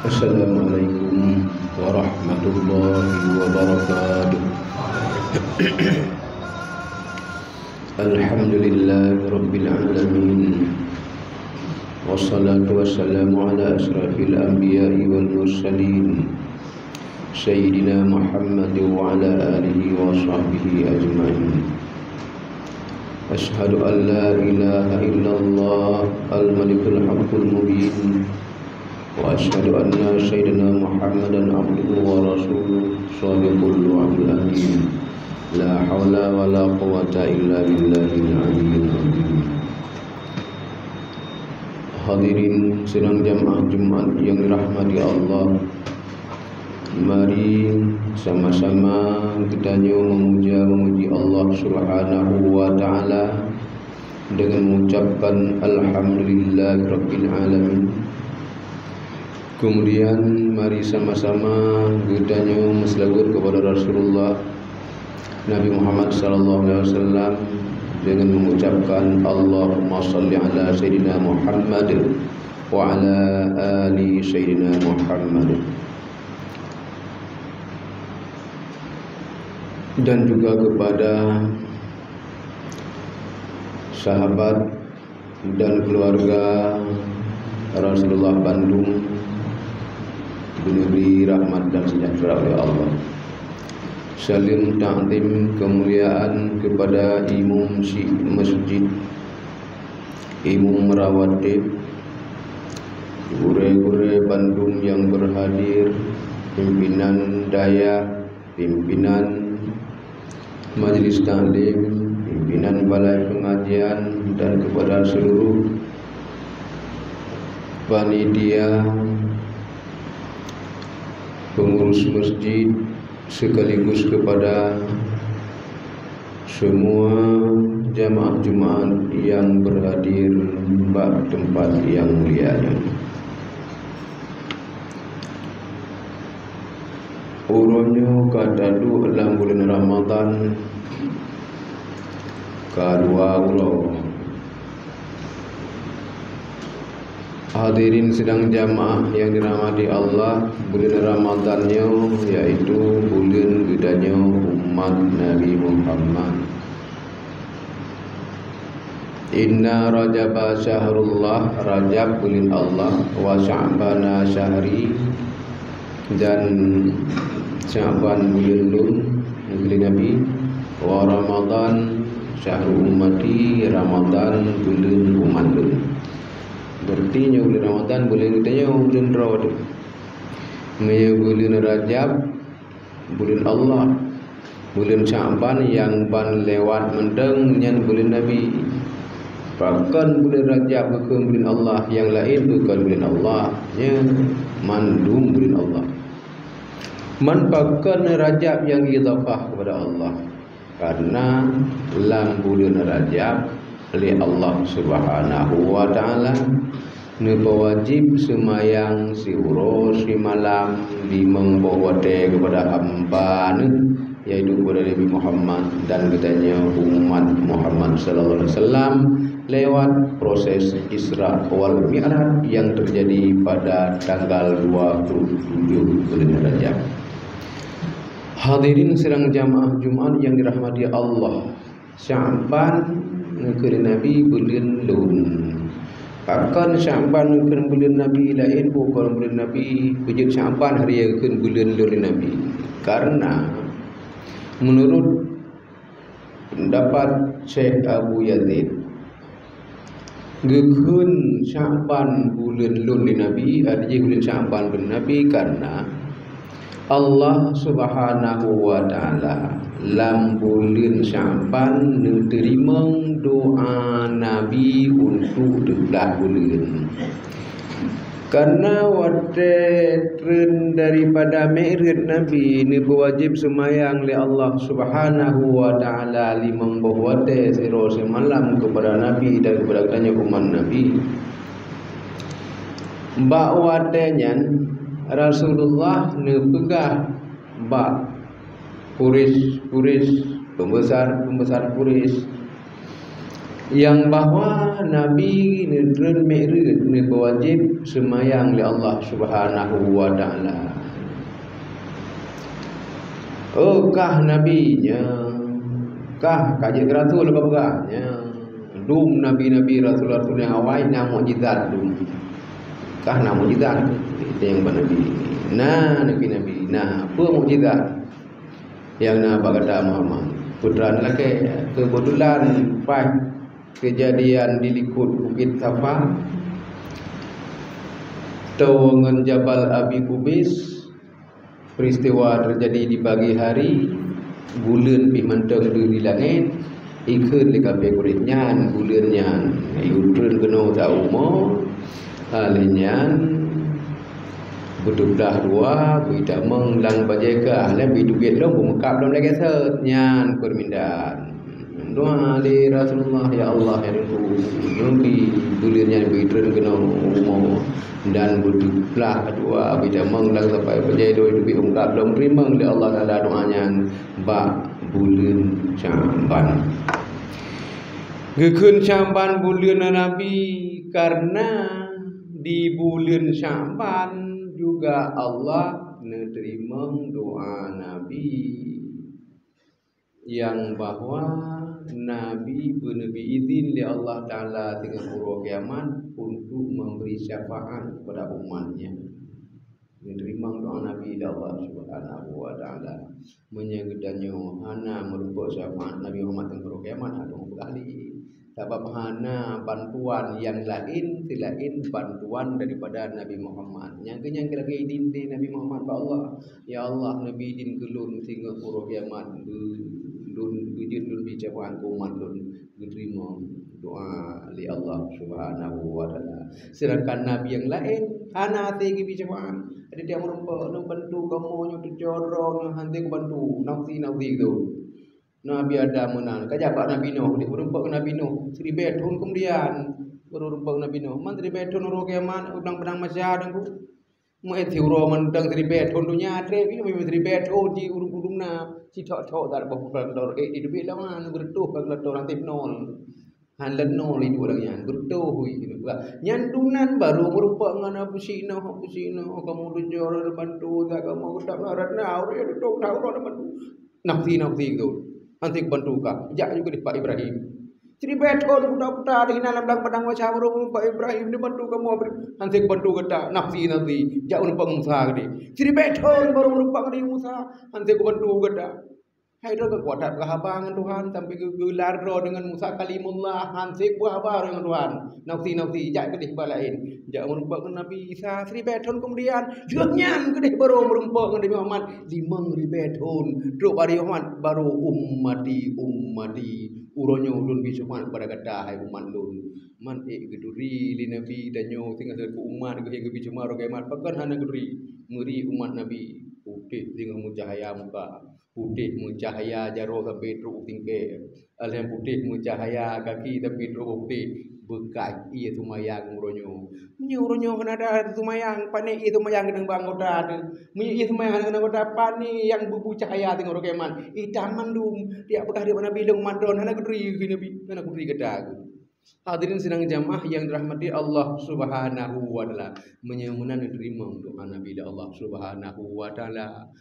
Assalamualaikum warahmatullahi wabarakatuh. Alhamdulillahi rabbil alamin. Wassalatu wassalamu ala asrafil anbiya'i wal mursalin Sayyidina Muhammad wa ala alihi wa sahbihi ajma'in. Ashhadu an la ilaha illallah al-malikul haqqul mubin wa asyhadu anna sayyidina Muhammadan abduhu wa rasuluh shadiqul wa'dul amin. La hawla wa la quwwata illa billahil aliyyil azim. Hadirin sidang jamaah Jumat yang dirahmati Allah, mari sama-sama kita memuji Allah Subhanahu wa taala dengan mengucapkan alhamdulillahirabbil alamin. Kemudian mari sama-sama kita berselawat kepada Rasulullah Nabi Muhammad sallallahu alaihi wasallam dengan mengucapkan Allahumma shalli ala sayyidina Muhammad wa ala ali sayyidina Muhammad. Dan juga kepada sahabat dan keluarga Rasulullah Bandung, diberi rahmat dan sejahtera oleh Allah. Salim ta'zim kemuliaan kepada imam masjid, imam merawatib, gure-gure Bandung yang berhadir, pimpinan daya, pimpinan majelis taklim, pimpinan balai pengajian, dan kepada seluruh panitia, pengurus masjid, sekaligus kepada semua jamaah Jumat yang berhadir di tempat yang mulianya. Uronyo kadadu dalam bulan Ramadan kadua ulo. Hadirin sedang jamaah yang dirahmati Allah, bulan Ramadannya yaitu bulan gedanya umat Nabi Muhammad. Inna Rajaba syahrullah, Rajab bulan Allah, wa Sya'bana syahri, dan Sya'ban bulan lun bulan Nabi, wa Ramadan syahrul ummati, Ramadan bulan umat lun. Berarti bulan Ramadan bulan kita bulan Rawad, bulan Rajab bulan Allah, bulan Sya'ban yang ban lewat mendeng nyan bulan Nabi. Bahkan bulan Rajab bukan bulan Allah, yang lain bukan bulan Allah, nya mandum bulan Allah. Man bahkan Rajab yang idhafah kepada Allah, karena lam bulan Rajab oleh Allah Subhanahu wa taala wajib semayang si urus si malam di membawa kepada hamba, yaitu kepada Nabi Muhammad dan katanya umat Muhammad sallallahu alaihi wasallam lewat proses Isra wal Mi'raj yang terjadi pada tanggal 27 bulan Rajab. Hadirin sedang jamaah Jumat yang dirahmati Allah, Sya'ban negeri Nabi bulan lun. Bahkan Sya'ban bukan bulan Nabi lain, bukan bulan Nabi wujud Sya'ban hari yang bulan lun Nabi. Karena menurut pendapat Syekh Abu Yazid, gekun Sya'ban bulan lun Nabi, artinya bulan Sya'ban bulan Nabi, karena Allah Subhanahu wa taala lam bulan Sya'ban menerima doa Nabi untuk 12 bulan. Karena tren daripada Mi'raj Nabi ni berwajib semayang oleh Allah Subhanahu wa taala 5 wate siro semalam kepada Nabi dan kepada katanya umat Nabi. Mbak watenya Rasulullah nepegah bak Quraisy pembesar Quraisy yang bahwa Nabi nedren mi'raj ne berwajib semayang li Allah Subhanahu wa taala. Oh kah nabinya kah kaji rasul baganya dum nabi-nabi rasul-rasul yang awal na mukjizat dum kah na mukjizat itu yang nabi nabi apa mukjizat yang na bagata Muhammad putra lelaki kebetulan pas kejadian di likut Bukit Safa tawangan Jabal Abi Kubis. Peristiwa terjadi di pagi hari, bulan pi manteng di langit, ikut di kafe kuritnya, bulannya, yudun kena tahu mo, halinyan, betul-betul dua, kita menglang bajeka, lebih duit dong, bumukap dong lagi setnyan permintaan. Doa di Rasulullah ya Allah ya Nabi bulannya bidren kena umur dan berdoa dua bila menglang sampai berjaya lebih ungkap dong terima oleh Allah Taala doanya bak bulan Sya'ban. Gekun Sya'ban bulan Nabi karena di bulan Sya'ban juga Allah menerima doa Nabi yang bahwa Nabi bernabi izin oleh Allah Ta'ala dengan huruf kiamat untuk memberi syafaat kepada umatnya. Menerima doa Nabi oleh Allah Subhanahu wa Ta'ala. Menyegedannya hana merupakan syafaat Nabi Muhammad dengan huruf kiamat ada ahli. Sebab hana bantuan yang lain selain bantuan daripada Nabi Muhammad. Yang kira izin Nabi Muhammad kepada Allah. Ya Allah Nabi izin kelun sehingga huruf kiamat dun wujud dun bicapaan umat dun diterima doa li Allah Subhanahu wa taala. Sedangkan nabi yang lain hana tegi bicapaan ada dia merempa nu bantu kamu nyu dijorong hanti bantu nafsi itu. Nabi ada menang kajapa Nabi Nuh dia merempa Nabi Nuh 1000 tahun kemudian baru rempa Nabi Nuh man 1000 tahun ro kiamat udang pedang masyarakat mu etiuro man udang 1000 tahun dunia tre ini 1000 tahun di urung-urungna si tok-tok tak apa kalau di duit lah man bertuh kalau orang tip nol hanlan nol itu orangnya bertuh gitu nyandunan baru merupakan apa sih kamu dijor bantu tak kamu tak larat nah orang itu tahu orang bantu nafsi itu nanti bantu kah jak juga di Pak Ibrahim jadi betul budak-budak di dalam pedang macam Pak Ibrahim dia bantu kamu nanti bantu kata nafsi jak untuk pengusaha gede jadi betul baru merupakan di Musa nanti bantu kata hai ro kekuatan kehabangan Tuhan sampai gelar ro dengan Musa kalimullah hansik buah habar dengan Tuhan nafsi jak kedih balain jak merupakan Nabi Isa 1000 tahun kemudian jurnyan kedih baru merupakan Nabi Muhammad 5000 tahun duk hari Muhammad baru ummati uronyo ulun bisuman pada kata hai umat lun man geduri li Nabi danyo tinggal ke umat ke hingga bicuma ro kiamat pakan hana geduri muri umat Nabi putih dengan mucahaya muka putih mencahaya jaro sampai teruk tinggi yang putih mencahaya kaki tapi teruk putih bekas ia tumayang uronyo kan ada tumayang panik itu tumayang dengan bangoda ia tumayang dengan bangoda panik yang bubu cahaya tengok rokeman itaman dum dia bekas dia Nabi dong madon anak gedri Nabi anak gedri kedag. Hadirin sidang jamaah yang dirahmati Allah Subhanahu wa taala menyemunan diterima doa Nabi Allah Subhanahu wa taala.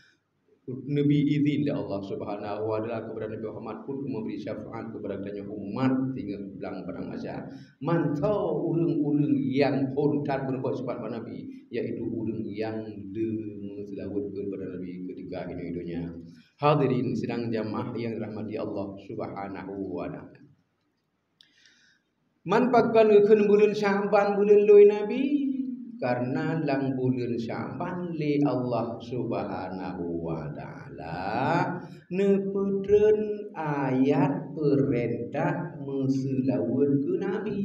Nabi izin dari Allah Subhanahu wa taala kepada Nabi Muhammad pun memberi syafaat kepada banyak umat hingga belang padang mahsyar. Mantau urang-urang yang hontat berbuat sifat Nabi yaitu urang yang selawat kepada Nabi ketika hidupnya. Hadirin sidang jamaah yang dirahmati Allah Subhanahu wa taala. Man pakkan keun bulan Sya'ban bulan loi Nabi karena lang bulan Sya'ban li Allah Subhanahu wa taala neputreun ayat perintah meselawat ke Nabi.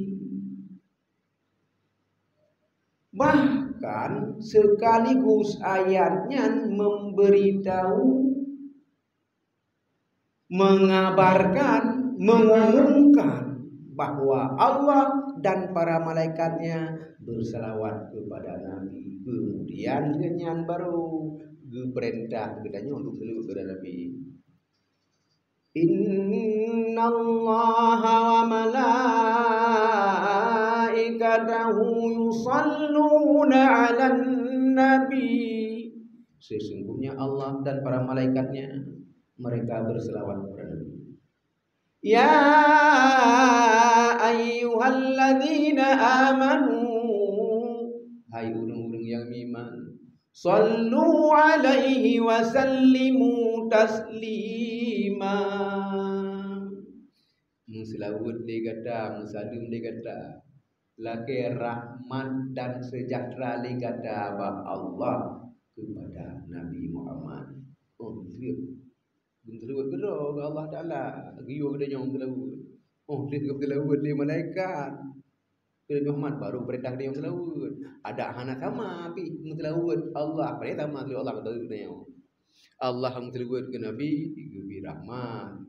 Bahkan sekaligus ayatnya memberitahu, mengabarkan, mengumumkan bahwa Allah dan para malaikatnya berselawat kepada Nabi. Kemudian kenyan baru perintah kepadanya untuk selawat kepada Nabi. Innallaha wa malaikatahu yusalluna 'alan nabi. Sesungguhnya Allah dan para malaikatnya mereka berselawat kepada Nabi. Ya ayyuhalladzina amanu, hai orang-orang yang beriman, sallu alaihi wa sallimu taslima. Selawat dia kata, musalim dia kata, laki rahmat dan sejahtera dia kata Allah kepada Nabi Muhammad. Oh, selawat kepada Allah Taala, giwa kepada yang selawat. Oh, dia selawat dia malaikat. Kepada Muhammad baru perintah dia yang selawat. Ada hana sama pi selawat Allah, perintah sama Allah kata dia. Allah yang selawat ke Nabi ke rahmat.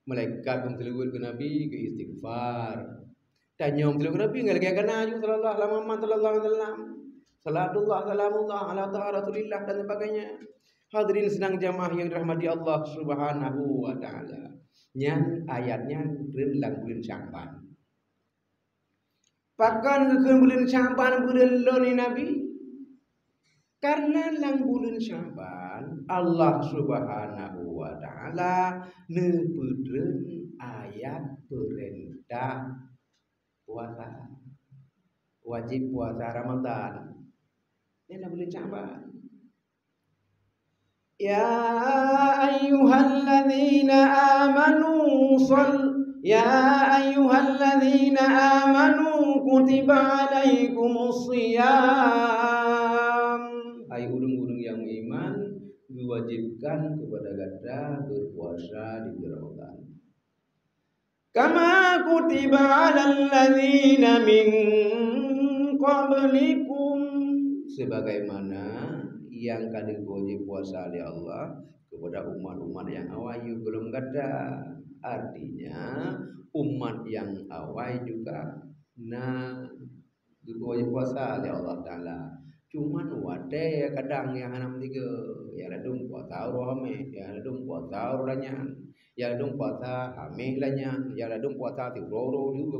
Malaikat yang selawat ke Nabi ke istighfar. Tanya yang selawat ke Nabi enggak lagi kena ju sallallahu alaihi wasallam. Salatullah salamullah ala taala rasulillah dan sebagainya. Hadirin sedang jamaah yang dirahmati Allah Subhanahu wa taala. Nyan ayatnya lang bulan Sya'ban. Pakan ke bulan Sya'ban bulan loni Nabi. Karena lang bulan Sya'ban Allah Subhanahu wa taala nepedreun ayat perintah puasa. Wajib puasa Ramadan. Ini bulan Sya'ban. Ya ayyuhalladzina amanu kutiba alaikumus shiyam. Hai orang-orang yang iman, diwajibkan kepada kita berpuasa di bulan Ramadan. Kama kutiba alal ladzina min qablikum, sebagaimana yang kali wajib puasa oleh Allah kepada umat-umat yang awal belum ada. Artinya umat yang awal juga wajib puasa oleh Allah Taala. Cuman wade kadang yang hanam tiga, yang adung puasa rohame, yang adung puasa orangnya, yang adung puasa ame lanya, yang adung puasa tiroro juga.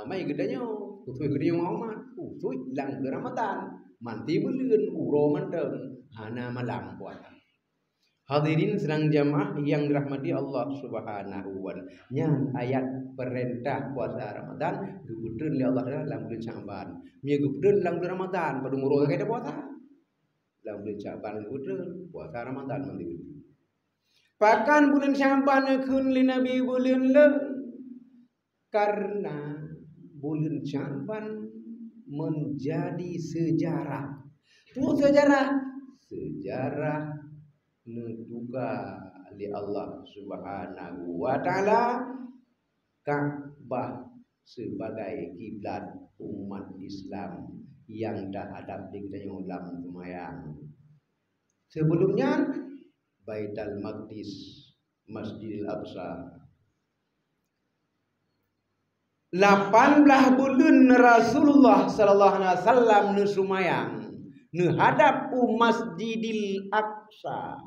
Mai gedanya, usui gedanya Muhammad, usui lang Ramadan. Manti bulan uro manteng hana malam puasa. Hadirin sedang jamaah yang dirahmati Allah Subhanahu wa taala. Nyan ayat perintah puasa Ramadan gebedeun oleh Allah dalam bulan Sya'ban. Mia gebedeun dalam bulan Ramadan pada umur kita puasa. Dalam bulan Sya'ban gebedeun puasa Ramadan manti. Pakan bulan Sya'ban keun li Nabi bulan le karena bulan Sya'ban menjadi sejarah. Itu sejarah nutuka li Allah Subhanahu wa taala Ka'bah sebagai kiblat umat Islam yang dah hadap di kita yang ulam semayang. Sebelumnya Baitul Maqdis, Masjidil Aqsa. 18 bulan Rasulullah sallallahu alaihi wasallam nu sumayang nu hadap Masjidil Aqsa.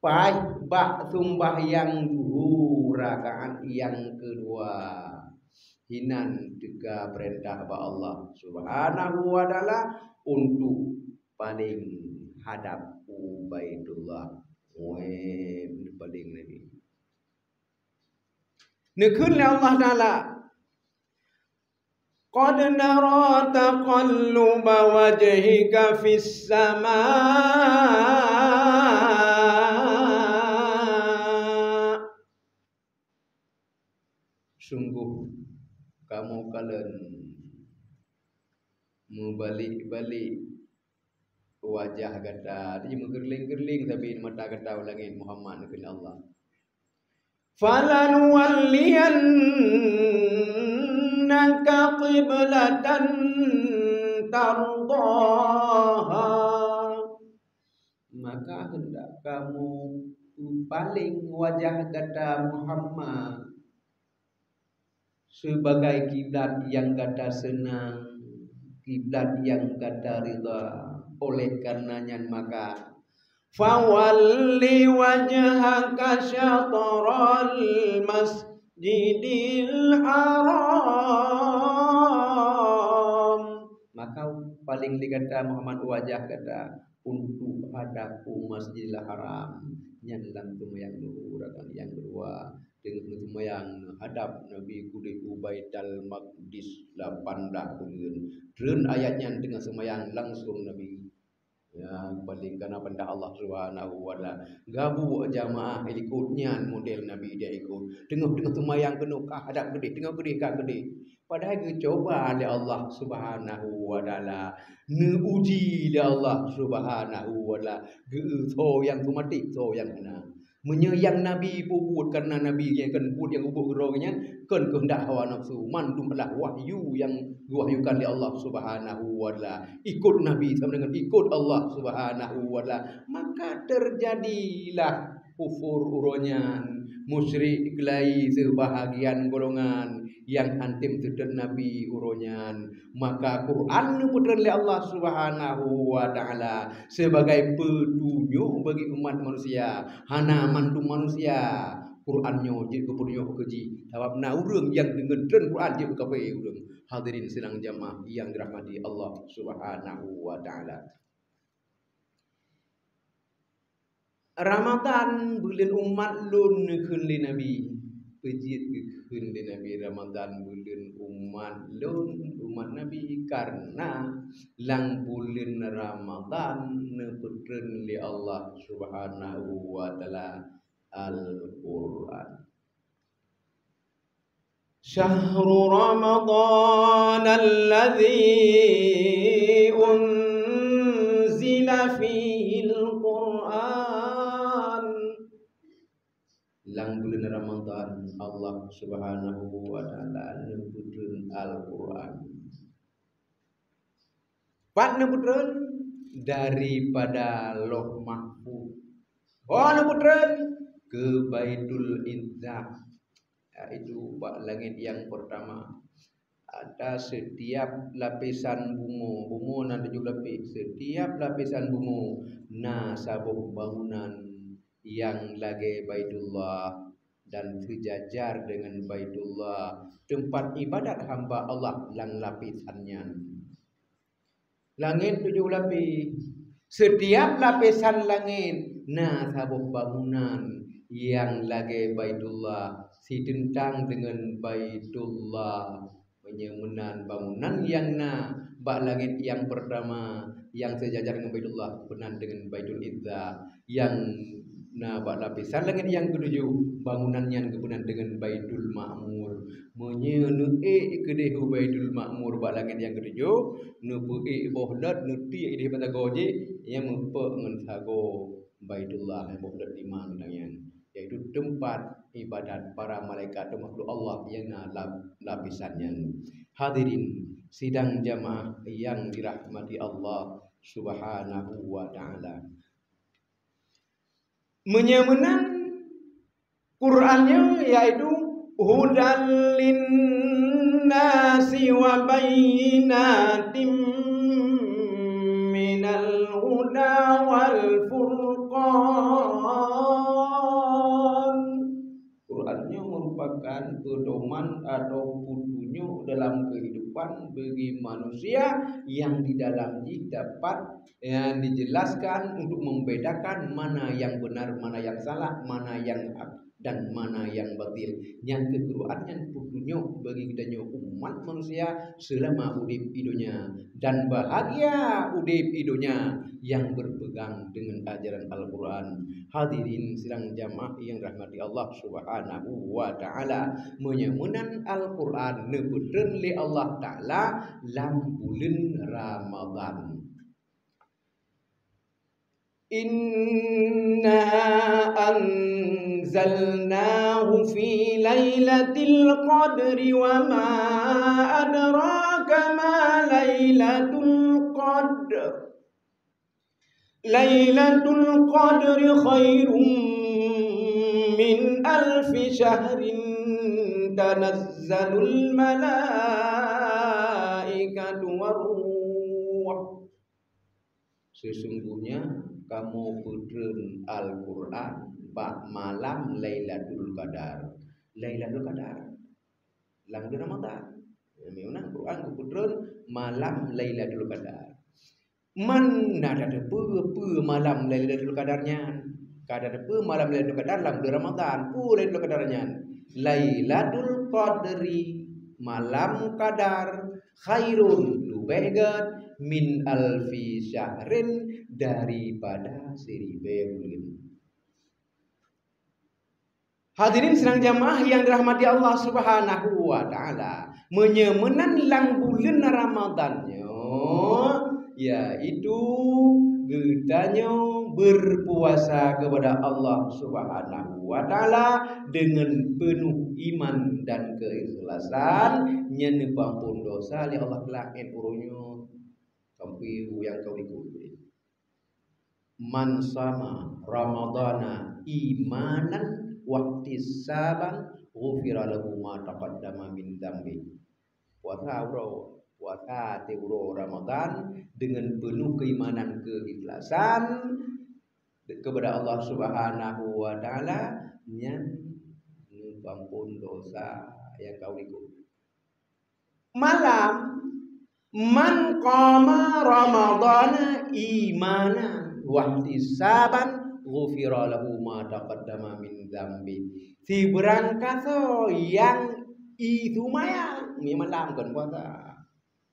Bah sembahyang duhur rakaat yang kedua. Hinan juga perintah Allah Subhanahu wa taala untuk paling hadap Baitullah. Paling lagi. Nekun Allah Taala qad nara taqalluba wajhika fis samaa. Sungguh kamu kalian membalik-balik wajah kata dia menggerling-gerling tapi mata kata langit Muhammad kepada Allah. Falanuwalliyannaka qiblatan tardaha, maka hendak kamu paling wajah kata Muhammad sebagai kiblat yang kata senang, kiblat yang kata ridha. Oleh karenanya maka fawalli wajhaka syatral masjidil haram. Maka paling dikata Muhammad wajah kata untuk hadapku Masjidil Haram nyanlang tumayang nuhurakan yang kedua dengan tumayang hadap Nabi kudih Baitul Maqdis 8 tahun dan ayatnya dengan semayang langsung Nabi ya balik karena benda Allah Subhanahu wa taala gabu jamaah ikutnya model Nabi dia ikut tengok semayang penuh hadap gede tengok gede kak gede padahal coba oleh Allah Subhanahu wa taala neuji oleh Allah Subhanahu wa taala so yang tu mati so yang kena menyayang Nabi pun karena Nabi yang kan pun yang ubuk gerongnya kan kehendak hawa nafsu mantum adalah wahyu yang diwahyukan oleh Allah Subhanahu wa taala ikut Nabi sama dengan ikut Allah Subhanahu wa taala maka terjadilah kufur uronyan musyrik kelai sebahagian golongan yang antim sedek Nabi uronyan maka Quran putra oleh Allah Subhanahu wa taala sebagai petunjuk bagi umat manusia hana mantu manusia Qurannya je kepunyo keji sebab na urang yang dengan tren Quran je kape urang hadirin sedang jamaah yang dirahmati Allah Subhanahu wa taala. Ramadan bulan umat lun khun li Nabi pejit khun li Nabi Ramadan bulan umat lun umat Nabi karena lang bulan Ramadan neputreun li Allah Subhanahu wa taala Al-Qur'an Syahrul Ramadan alladzi unzila fihi al-Qur'an lang bulan Ramadan Allah Subhanahu wa taala neputreun Al-Qur'an pat neputreun daripada Lauh Mahfuz neputreun ke Baitul Izzah itu langit yang pertama ada setiap lapisan bumi ada 7 lapis setiap lapisan bumi sabuh bangunan yang lagi Baitullah dan sejajar dengan Baitullah tempat ibadat hamba Allah lang lapisannya langit 7 lapis setiap lapisan langit sabuh bangunan yang lagi Baitullah si tentang dengan Baitullah penyemunan bangunan yang bak langit yang pertama yang sejajar dengan Baitullah benar dengan Baitul Izzah yang bak lapisan langit yang ketujuh bangunan yang kebenar dengan Baitul Ma'mur menyenui kedehu Baitul Ma'mur bak langit yang ketujuh nupu'i bohdat nuti di pada goje yang mempe ngensago Baitullah yang bohdat 5 yang yaitu tempat ibadat para malaikat dan makhluk Allah yang lapisannya. Hadirin sidang jamaah yang dirahmati Allah Subhanahu wa taala. Menyemunan Qur'annya yaitu hudal linnasi wa bayyinatim minal huda wal furqan. Merupakan pedoman atau petunjuk dalam kehidupan bagi manusia yang di dalamnya dapat dijelaskan untuk membedakan mana yang benar, mana yang salah, mana yang hak dan mana yang batil. Yang kedua yang petunjuk bagi kita umat manusia selama udip hidupnya dan bahagia udip hidupnya yang berpegang dengan ajaran Al-Quran. Hadirin sidang jamaah yang rahmati Allah Subhanahu wa taala menyemunan Al-Quran neputreun li Allah taala lam bulan Ramadan. Inna anzalnahu fi lailatul qadri wa ma adraka ma lailatul qadr. Lailatul qadri khairum min alfi syahrin tanazzalul malaikatu waruh Sesungguhnya kamu putren Al-Quran bak malam Lailatul Qadar. Lailatul Qadar lang bulan Ramadan. Memang Quran putren malam Lailatul Qadar. Mana ada apa malam Lailatul Qadarnya? Kada ada apa malam Lailatul Qadar lang bulan Ramadan. Lailatul Qadarnya. Lailatul Qadri malam Qadar khairun lubegat min alfi syahrin daripada 1000 bulan. Hadirin sedang jamaah yang dirahmati Allah Subhanahu wa taala, menyemenan lang bulan Ramadannya yaitu getanya berpuasa kepada Allah Subhanahu wa taala dengan penuh iman dan keikhlasan, nyen pampun dosa li Allah kelak en urunyo sampai yang kau ikuti. Man sama Ramadana imanan wahtisaban ghufira lahu ma taqaddama min dzambi. Puasa teuro Ramadan dengan penuh keimanan keikhlasan kepada Allah Subhanahu wa taala, nyan ampun dosa yang kau ikuti. Malam man qama ramadana imanan wahtisaban ghufira lahu ma taqaddama min dzambi. Si berangkat yang itu maya malam kan puasa.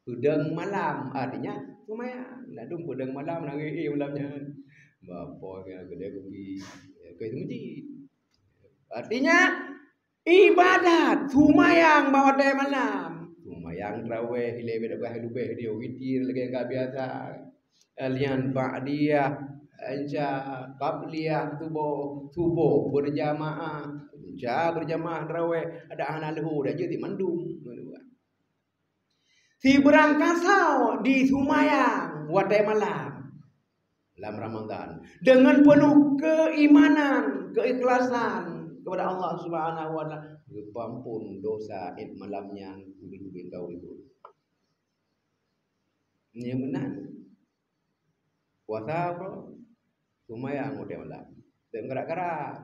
Pedang malam artinya lumayan. Ladung pedang malam lagi malamnya. Bapa yang gede kopi ke masjid. Artinya ibadat sumayang bawa day malam. Sumayang tarawih lebih dia witir lagi enggak biasa. Alian ba'diyah anja qabliyah subuh berjamaah. Berjamaah tarawih ada anak lahu dah jadi mandum. Si berangkat di Sumayang wadai malam dalam Ramadan dengan penuh keimanan, keikhlasan kepada Allah Subhanahu wa taala, ampun dosa malamnya kubin kau itu. Ini benar. Puasa bro, Sumayang wadai malam. Dan gerak-gerak.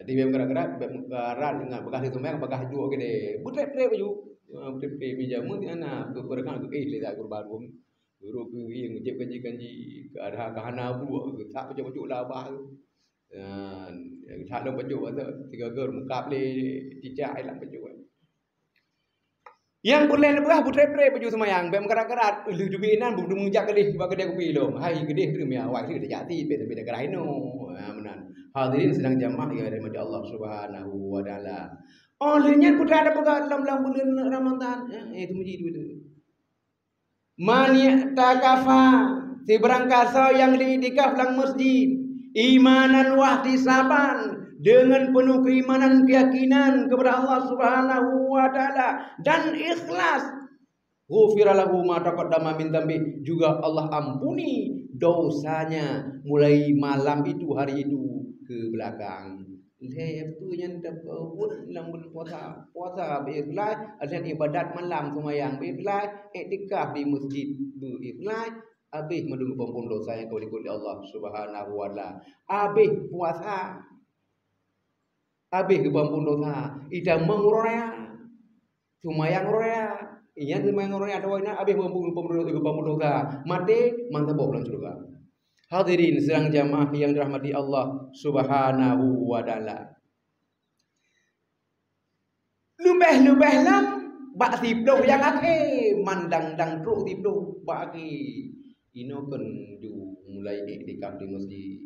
Jadi biar gerak-gerak, gerak dengan bekas Sumayang, bekas dua gede. Butet-butet baju. Tepi pijamu di anak berperang ke leza kurban guru ku yang ngejep kanji ke ada kahana buah tak pecah-pecah labah dan tak ada pecah ada 3 ger mukap le cicak ilang pecah yang boleh lebah putre-putre baju semayang bem kerat-kerat lu dubinan belum menjak kelih bagi dia kopi lom hai gede tu mi awak tu dah jati beda-beda keraino menan hadirin sedang jamaah yang dirahmati Allah Subhanahu wa taala. Olehnya putra ada pegang dalam bulan Ramadan. Itu menjadi itu. Man takafa si berangkasa yang diiktikaf dalam masjid imanan wahtisaban dengan penuh keimanan keyakinan kepada Allah Subhanahu wa taala dan ikhlas, ghufira lahu ma taqaddama min dzambi, juga Allah ampuni dosanya mulai malam itu hari itu ke belakang. Lepas yang dapat dalam puasa berikhlas, ada ibadat malam semayang berikhlas, iktikaf di masjid berikhlas, habis menunggu ampun dosa yang kau ikut Allah Subhanahu wa taala. Habis puasa, habis ampun dosa, ida menguroya, semayang roya, iya semayang roya doanya habis ampun dosa, mati mantap bolan surga. Hadirin sedang jamaah yang dirahmati Allah Subhanahu wa taala. Lubeh-lubeh lam bak tiploh yang ake mandang dang truk tiploh bagi ino kan du mulai iktikaf di masjid.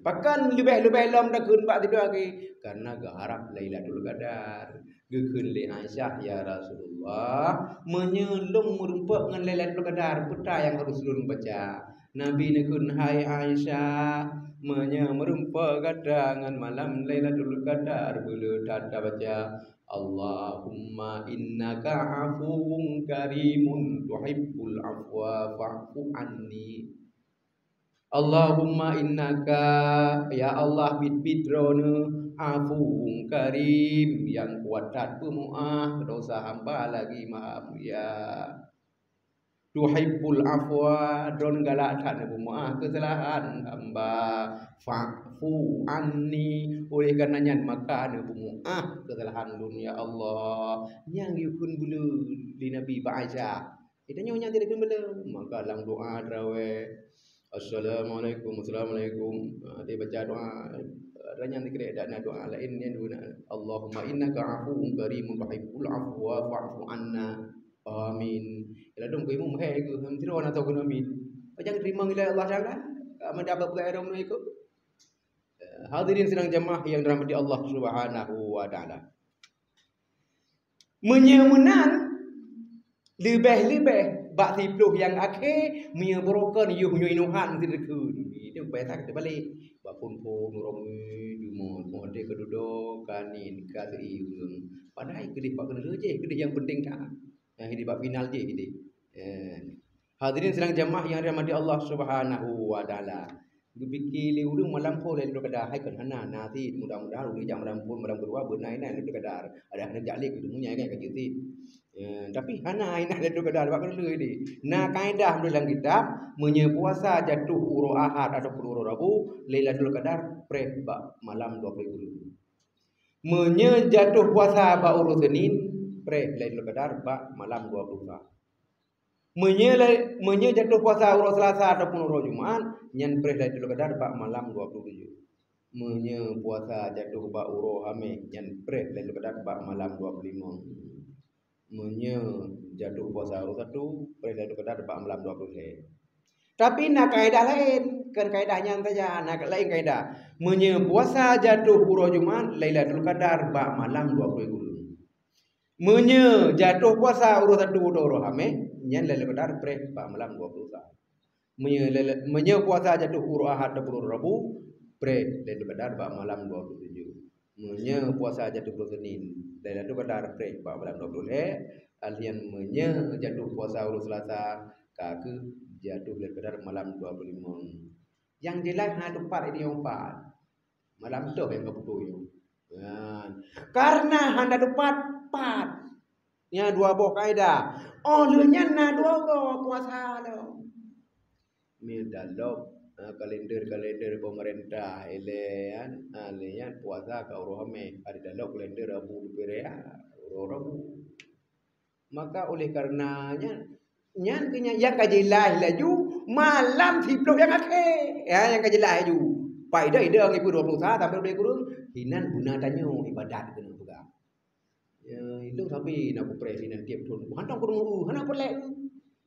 Pakan lubeh-lubeh lam dak kun bak tiploh ake karena garap Lailatul Qadar. Gekun li Aisyah ya Rasulullah menyelum merumpuk dengan Lailatul Qadar peta yang harus ulun baca. Nabi nekun hai Aisyah merumpuk dengan malam Lailatul Qadar bulu tata baca Allahumma innaka afuwun karimun tuhibbul afwa fa'fu anni. Allahumma innaka ya Allah bidrone afuwun karim yang kuat pemaaf dosa hamba lagi maaf ya. tuhibbul afwa don galak tak nak maaf kesalahan hamba fa'fu anni oleh karenanya maka nak maaf kesalahan dunia Allah yang yukun bulu di Nabi Ba'aja kita nyonya tidak kun bulu maka dalam doa tarawih Assalamualaikum dia baca doa ranya dikira ada doa lain yang dua Allahumma innaka afuwun karimun tuhibbul afwa fa'fu anna amin. Ila dong ko imong mahay ko mesti ron atau kun amin. Pajang terima nilai Allah taala mendapat perkara mun ikut. Hadirin sedang jemaah yang dirahmati Allah Subhanahu wa taala. Menyemenang lebih-lebih bak 10 yang akhir menyebrokan yuh inuhan tidekun. Itu bayar kita balik. Bak pun nuromi dumon mode keduduk kanin kasih ulung. Padahal kedih pak kena je, kedih yang penting tak. Ini bab final je kita. Hadirin sedang jemaah yang dirahmati Allah Subhanahu wa taala. Dipikir urang malam pun le kadar hai kan hana nanti mudah-mudahan urang jam malam pun malam kedua benar-benar le kadar. Ada nak jalik itu munya kan kecil. Tapi hana inah le kadar bab kena ni. Nah kaedah dalam kitab menyepuasa jatuh uro Ahad ataupun uro Rabu Lailatul Qadar pre bab malam 20. Menyejatuh puasa bab uro Senin pre Lailatul Qadar bak malam 20. Menye jatuh puasa urus Selasa ataupun urus Jumaat nyan pre Lailatul Qadar bak malam 27. Menye puasa jatuh bak urus Khamis nyan pre Lailatul Qadar bak malam 25. Menye jatuh puasa urus 1 pre Lailatul Qadar bak malam 20. Tapi nak kaedah lain, kan kaedahnya saja nak lain kaedah. Menye puasa jatuh urus Jumaat Lailatul Qadar bak malam 20. Menye jatuh puasa urus 1 urus Khamis nyan Lailatul Qadar pre bak malam 21. Menye puasa jatuh urus Ahad ataupun urus Rabu pre Lailatul Qadar bak malam 27. Menye puasa jatuh urus Senin Lailatul Qadar pre bak malam 20. Alian menye jatuh puasa urus Selasa kake jatuh Lailatul Qadar malam 25. Yang jelas ha tempat ini 4. Malam tu yang keputu yo. Karena handa tempat 4. Ya dua buah kaedah. Oh lunya na dua buah puasa lo. Mil dalam kalender pemerintah elean alian puasa ka urahme ada dalam kalender Rabu berea Rabu. Maka oleh karenanya nyan kenya yang kajilah laju malam 10 yang akhir. Ya yang kajilah laju. Pada ida ngipu 20 sampai lebih kurang hinan guna tanyo ibadat kena juga. Ya, itu tapi nak presiden tiap tahun. Hantang kurung hana pelek.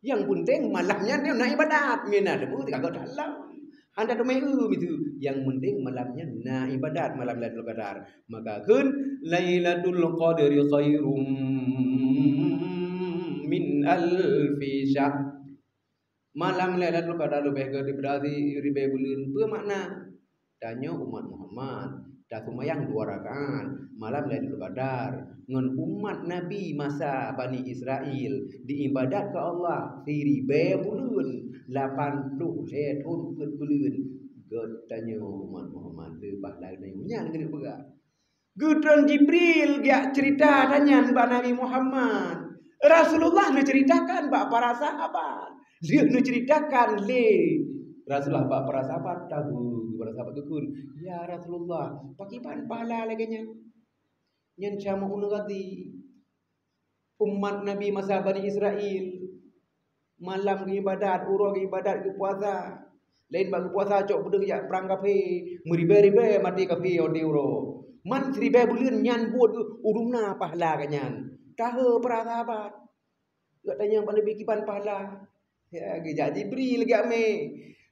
Yang penting malamnya dia nak ibadat. Mina debu kagak dalam. Handa domai itu. Yang penting malamnya nak ibadat malam Lailatul Qadar. Maka kun Lailatul Qadri khairum min alfi syahr. Malam Lailatul Qadar lebih daripada 1000 bulan. Bermakna tanya umat Muhammad dah sembahyang 2 rakaat malam Lailatul Qadar ngan umat Nabi masa Bani Israel diibadat ke Allah 1000 bulan 80 tahun ke bulan tanya umat Muhammad tu pahala ni nya ngene pega Gudron Jibril dia cerita tanya Nabi Muhammad Rasulullah nak ceritakan bak para sahabat dia nak ceritakan le Rasulullah bak para sahabat tahu para sahabat tukun ya Rasulullah pakai pahala lagi nya nyan sama unugati umat Nabi masa Bani Israel malam ibadat urang ibadat ke puasa lain bagi puasa cok bedeng ya perang kafe meribe-ribe mati kafe odi uro man 1000 bulan nyan buat urumna pahala kanyan tahu para sahabat katanya pada bikipan pahala ya gejak Jibril lagi ame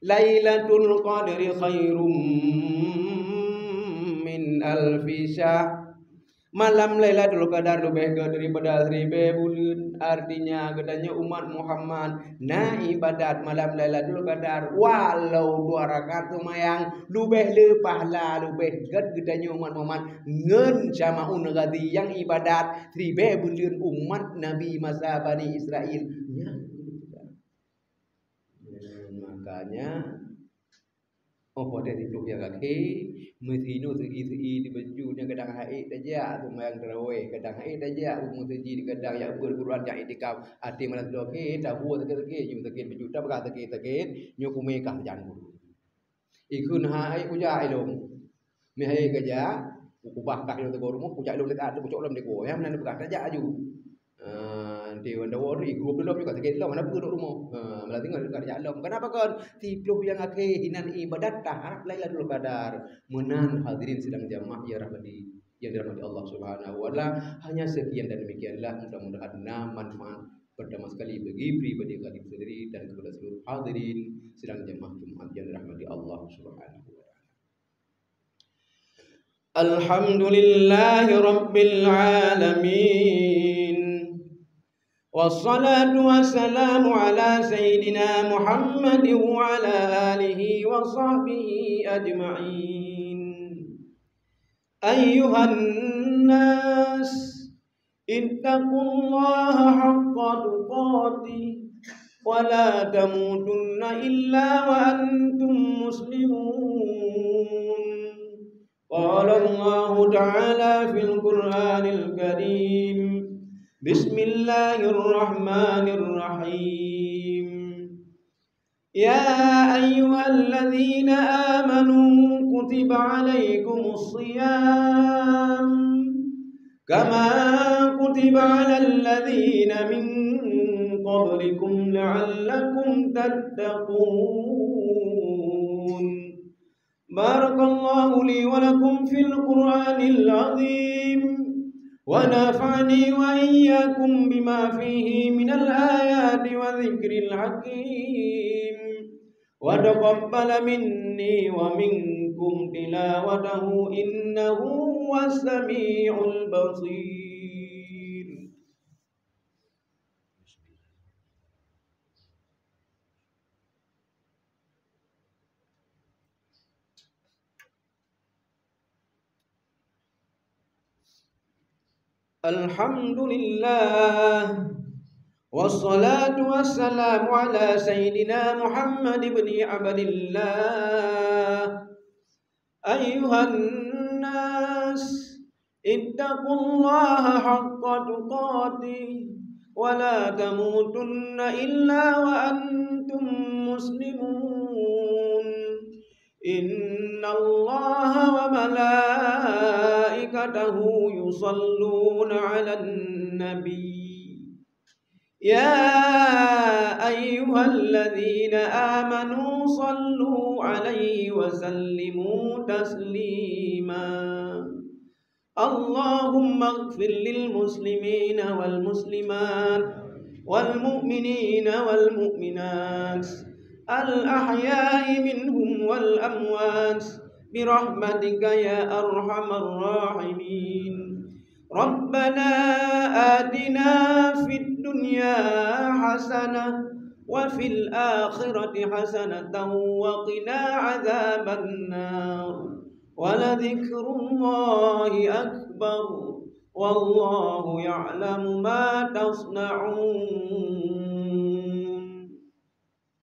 Lailatul Qadri khairum min alfi syahr. Malam Lailatul Qadar lebih daripada 1000 bulan. Artinya katanya umat Muhammad na ibadat malam Lailatul Qadar walau 2 rakaat sembahyang lebih pahala lebih katanya umat Muhammad ngen sama unagati yang ibadat 1000 bulan umat Nabi masa Bani Israel. Makanya Oh pada di peluk yang kaki, mesinu segi di baju yang kadang haid saja, tu mayang terawih, kadang haid saja, umur seji di kadang yang berquran yang itikaf, hati malah tu okey, dah buat sakit, nyu sakit baju tak berkata sakit, nyu kumekah jangan. Ikun haid puja ilmu, mi haid kerja, ubah kak ilmu tegor rumah, puja ilmu dekat, pucuk ilmu dekat, yang mana berkata saja aju. Nanti wanda wari group dalam juga sakit dalam mana duduk rumah. Malah tinggal dekat dalam. Kenapa kan? Tipluk yang akhir hinan ibadat tahap Lailatul Qadar. Menan hadirin sedang jamaah ya rahmati yang dirahmati Allah Subhanahu wa taala. Hanya sekian dan demikianlah, mudah-mudahan manfaat pertama sekali bagi pribadi kalian sendiri dan kepada seluruh hadirin sedang jamaah Jumat yang dirahmati Allah Subhanahu wa taala. Alhamdulillahi rabbil alamin. والصلاة والسلام على سيدنا محمد وعلى آله وصحبه أجمعين. أيها الناس اتقوا الله حق تقاته ولا تموتن إلا وأنتم مسلمون. قال الله تعالى في القرآن الكريم: بسم الله الرحمن الرحيم. يا أيها الذين آمنوا كتب عليكم الصيام كما كتب على الذين من قبلكم لعلكم تتقون. بارك الله لي ولكم في القرآن العظيم ونفعني وإياكم بما فيه من الآيات وذكر الحكيم، وتقبل مني ومنكم تلاوته إنه هو السميع البصير. الحمد لله والصلاة والسلام على سيدنا محمد بن عبد الله. أيها الناس اتقوا الله حق تقاته ولا تموتن إلا وأنتم مسلمون. إن الله وملائكته يصلون على النبي يا أيها الذين آمنوا صلوا عليه وسلموا تسليما. اللهم اغفر للمسلمين والمسلمات والمؤمنين والمؤمنات الأحياء منهم والأموات برحمتك يا أرحم الراحمين. ربنا آتنا في الدنيا حسنة وفي الآخرة حسنة وقنا عذاب النار. ولذكر الله أكبر والله يعلم ما تصنعون.